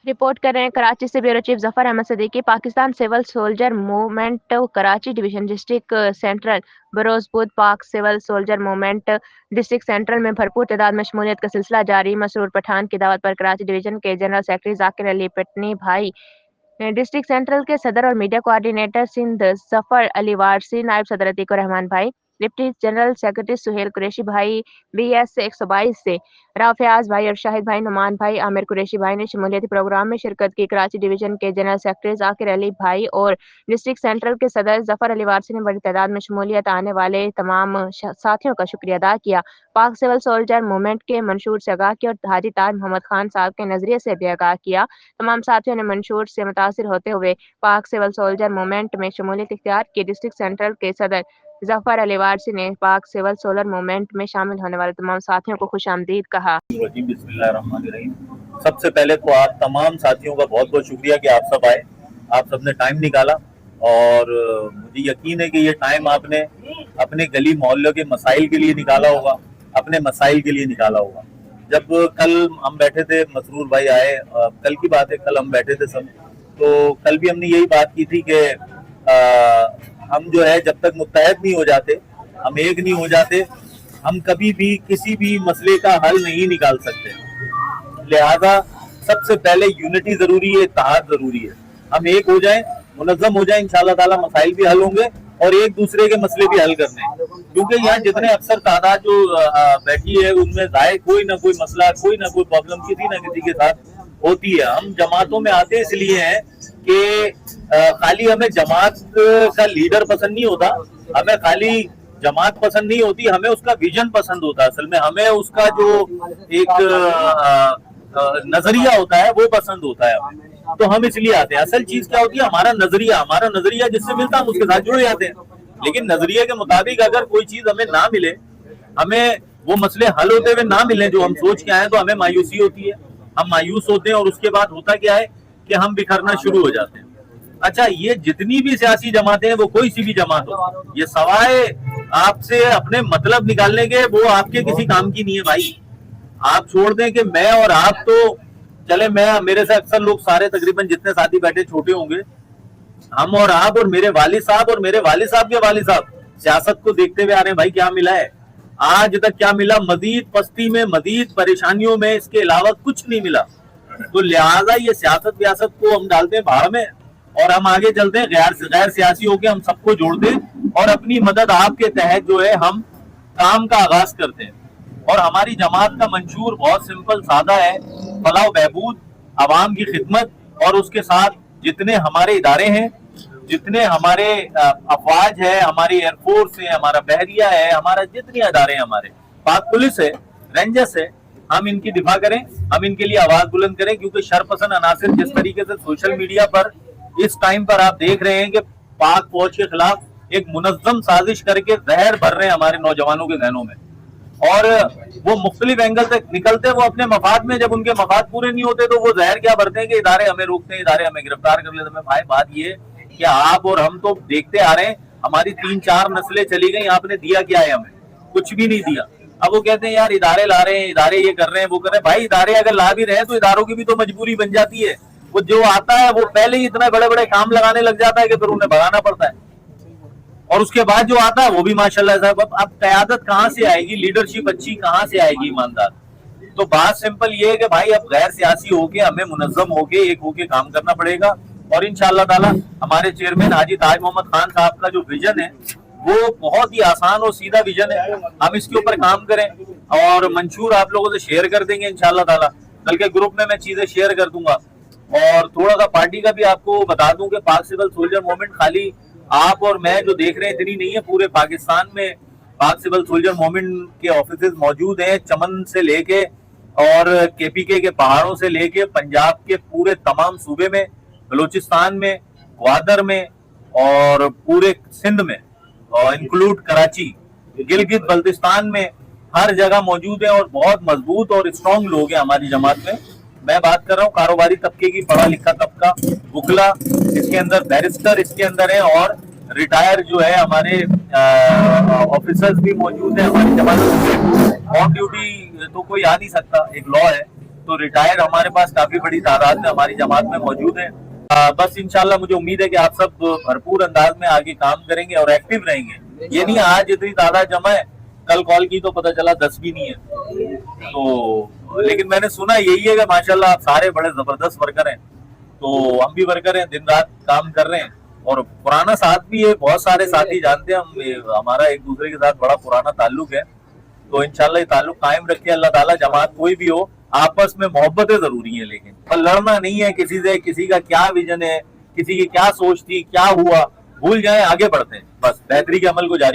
Report कर रहे हैं कराची से bureau chief Zafar Ahmed Siddiqui. Pakistan civil soldier movement Karachi division district central बरोजबुद Pak civil soldier movement district central में भरपूर तादाद में शमूलियत का सिलसिला जारी। मसरूर पठान की दावत पर कराची डिवीजन के जनरल सेक्रेटरी जाकिर अली पटनी भाई, डिस्ट्रिक्ट सेंट्रल के सदर और मीडिया कोऑर्डिनेटर सिंध जफर अली वारसी, नायब सदर अतीकुर रहमान भाई, deputy general secretary Suhail Qureshi भाई BS 122 से, राफियाज भाई और शाहिद भाई, नुमान भाई, आमिर कुरैशी भाई ने शमूलियती प्रोग्राम में शिरकत की। कराची डिवीजन के जनरल सेक्रेटरी जाकिर अली भाई और डिस्ट्रिक्ट सेंट्रल के सदर जफर अली वारसी ने बड़ी तादाद में शमूलियत आने वाले तमाम साथियों का शुक्रिया अदा किया। पाक सिविल सोल्जर मूवमेंट के मंशूर से आगाह किया और हाजी ताज मोहम्मद खान साहब के नजरिए से भी आगाह किया। तमाम साथियों ने मंशूर से मुतासिर होते हुए पाक सिविल सोल्जर मूवमेंट में शमूलियत इख्तियार की। डिस्ट्रिक्ट सेंट्रल के सदर जफर अली वारसी ने पाक सिविल सोलर मूवमेंट में शामिल होने वाले तमाम साथियों को खुशामदीद कहा। बिस्मिल्लाहिर्रहमानिर्रहीम। सबसे पहले तो आप तमाम साथियों का बहुत बहुत शुक्रिया कि आप सब आए, आप सबने टाइम निकाला और मुझे यकीन है कि ये टाइम आपने अपने गली मोहल्ले के मसाइल के लिए निकाला होगा, अपने मसाइल के लिए निकाला होगा। जब कल हम बैठे थे, मसरूर भाई आए, कल की बात है, कल हम बैठे थे सब, तो कल भी हमने यही बात की थी कि हम जो है जब तक मुत्तहद नहीं हो जाते, हम एक नहीं हो जाते, हम कभी भी किसी भी मसले का हल नहीं निकाल सकते। लिहाजा सबसे पहले यूनिटी जरूरी है, इत्तेहाद जरूरी है। हम एक हो जाएं, मुनज़्ज़म हो जाएं, इंशाअल्लाह ताला मसाइल भी हल होंगे और एक दूसरे के मसले भी हल करने हैं। क्योंकि यहाँ जितने अक्सर तादाद जो बैठी है उनमें जाहिर कोई ना कोई मसला, कोई ना कोई प्रॉब्लम किसी ना किसी के साथ होती है। हम जमातों में आते इसलिए हैं कि खाली हमें जमात का लीडर पसंद नहीं होता, हमें खाली जमात पसंद नहीं होती, हमें उसका विजन पसंद होता है। असल में हमें उसका जो एक नजरिया होता है वो पसंद होता है हमें, तो हम इसलिए आते हैं। असल चीज क्या होती है, हमारा नजरिया जिससे मिलता है हम उसके साथ जुड़ जाते हैं। लेकिन नजरिए के मुताबिक अगर कोई चीज हमें ना मिले, हमें वो मसले हल होते हुए ना मिले जो हम सोच के आए, तो हमें मायूसी होती है, हम मायूस होते हैं और उसके बाद होता क्या है कि हम बिखरना शुरू हो जाते हैं। अच्छा, ये जितनी भी सियासी जमातें हैं, वो कोई सी भी जमात हो, ये सवाए आपसे अपने मतलब निकालने के, वो आपके किसी काम की नहीं है भाई। आप छोड़ दें कि मैं और आप तो चले, मैं मेरे से अक्सर लोग सारे तकरीबन जितने साथी बैठे छोटे होंगे, हम और आप और मेरे वालिद साहब और मेरे वालिद साहब के वालिद साहब सियासत को देखते हुए आ रहे हैं। भाई क्या मिला है आज तक, क्या मिला? मजीद पस्ती में, मजीद परेशानियों में, इसके अलावा कुछ नहीं मिला। तो लिहाजा ये सियासत व्यासत को हम डालते हैं भाड़ में और हम आगे चलते हैं, गैर सियासी होके हम सबको जोड़ते हैं और अपनी मदद आपके तहत जो है हम काम का आगाज करते हैं। और हमारी जमात का मंशूर बहुत सिंपल सादा है, फलाह बहबूद, आवाम की खिदमत, और उसके साथ जितने हमारे इदारे हैं, जितने हमारे अफवाज है, हमारी एयरफोर्स है, हमारा बहरिया है, हमारा जितने इदारे हैं, हमारे पाक पुलिस है, रेंजर्स है, हम इनकी दिफा करें, हम इनके लिए आवाज बुलंद करें। क्योंकि शरपसंद अनासिर जिस तरीके से सोशल मीडिया पर इस टाइम पर आप देख रहे हैं कि पाक फौज के खिलाफ एक मुनज़्ज़म साजिश करके जहर भर रहे हैं हमारे नौजवानों के जहनों में, और वो मुख्तलिफ एंगल से निकलते हैं वो अपने मफाद में। जब उनके मफाद पूरे नहीं होते तो वो जहर क्या भरते हैं कि इदारे हमें रोकते हैं, इदारे हमें गिरफ्तार कर लेते हैं। भाई बात ये कि आप और हम तो देखते आ रहे हैं, हमारी 3-4 नस्लें चली गई, आपने दिया क्या है? हमें कुछ भी नहीं दिया। अब वो कहते हैं यार इदारे ला रहे हैं, इदारे ये कर रहे हैं, वो कर रहे हैं। भाई इदारे अगर ला भी रहे हैं तो इदारों की भी तो मजबूरी बन जाती है। वो जो आता है वो पहले ही इतने बड़े बड़े काम लगाने लग जाता है कि फिर उन्हें भगाना पड़ता है, और उसके बाद जो आता है वो भी माशाल्लाह साहब। अब कयादत कहाँ से आएगी, लीडरशिप अच्छी कहाँ से आएगी, ईमानदार? तो बात सिंपल ये है कि भाई अब गैर सियासी होके हमें मुनज़्ज़म होके एक होके काम करना पड़ेगा। और इंशाअल्लाह ताला हमारे चेयरमैन हाजी ताज मोहम्मद खान साहब का जो विजन है वो बहुत ही आसान और सीधा विजन है, हम इसके ऊपर काम करें और मंशूर आप लोगों से शेयर कर देंगे इंशाअल्लाह ताला। कल के ग्रुप में मैं चीजें शेयर कर दूंगा। और थोड़ा सा पार्टी का भी आपको बता दूं कि पाक सिविल सोल्जर मूवमेंट खाली आप और मैं जो देख रहे हैं इतनी नहीं है, पूरे पाकिस्तान में पाक सिविल सोल्जर मूवमेंट के ऑफिसेज मौजूद हैं, चमन से लेके और KPK के पहाड़ों से लेके पंजाब के पूरे तमाम सूबे में, बलूचिस्तान में, ग्वादर में और पूरे सिंध में और इंक्लूड कराची, गिलगित बल्तिस्तान में, हर जगह मौजूद है और बहुत मजबूत और स्ट्रॉन्ग लोग हैं हमारी जमात में। मैं बात कर रहा हूँ कारोबारी तबके की, पढ़ा लिखा तबका, वुकला इसके अंदर, बैरिस्टर इसके अंदर है, और रिटायर जो है हमारे ऑफिसर्स भी मौजूद है हमारी जमात में। ऑन ड्यूटी तो कोई आ नहीं सकता, एक लॉ है, तो रिटायर्ड हमारे पास काफी बड़ी तादाद में हमारी जमात में मौजूद है। बस इंशाल्लाह मुझे उम्मीद है कि आप सब भरपूर अंदाज में आगे काम करेंगे और एक्टिव रहेंगे। ये नहीं आज इतनी तादाद जमा है, कल कॉल की तो पता चला 10 भी नहीं है। तो लेकिन मैंने सुना यही है कि माशाल्लाह आप सारे बड़े जबरदस्त वर्कर हैं, तो हम भी वर्कर हैं, दिन रात काम कर रहे हैं और पुराना साथ भी है, बहुत सारे साथी जानते हैं हम, हमारा एक दूसरे के साथ बड़ा पुराना ताल्लुक है। तो इंशाल्लाह ये ताल्लुक कायम रखे अल्लाह ताला। जमात कोई भी हो, आपस में मोहब्बतें जरूरी है, लेकिन और लड़ना नहीं है किसी से, किसी का क्या विजन है, किसी की क्या सोच थी, क्या हुआ, भूल जाए, आगे बढ़ते हैं, बस बेहतरी के अमल को जारी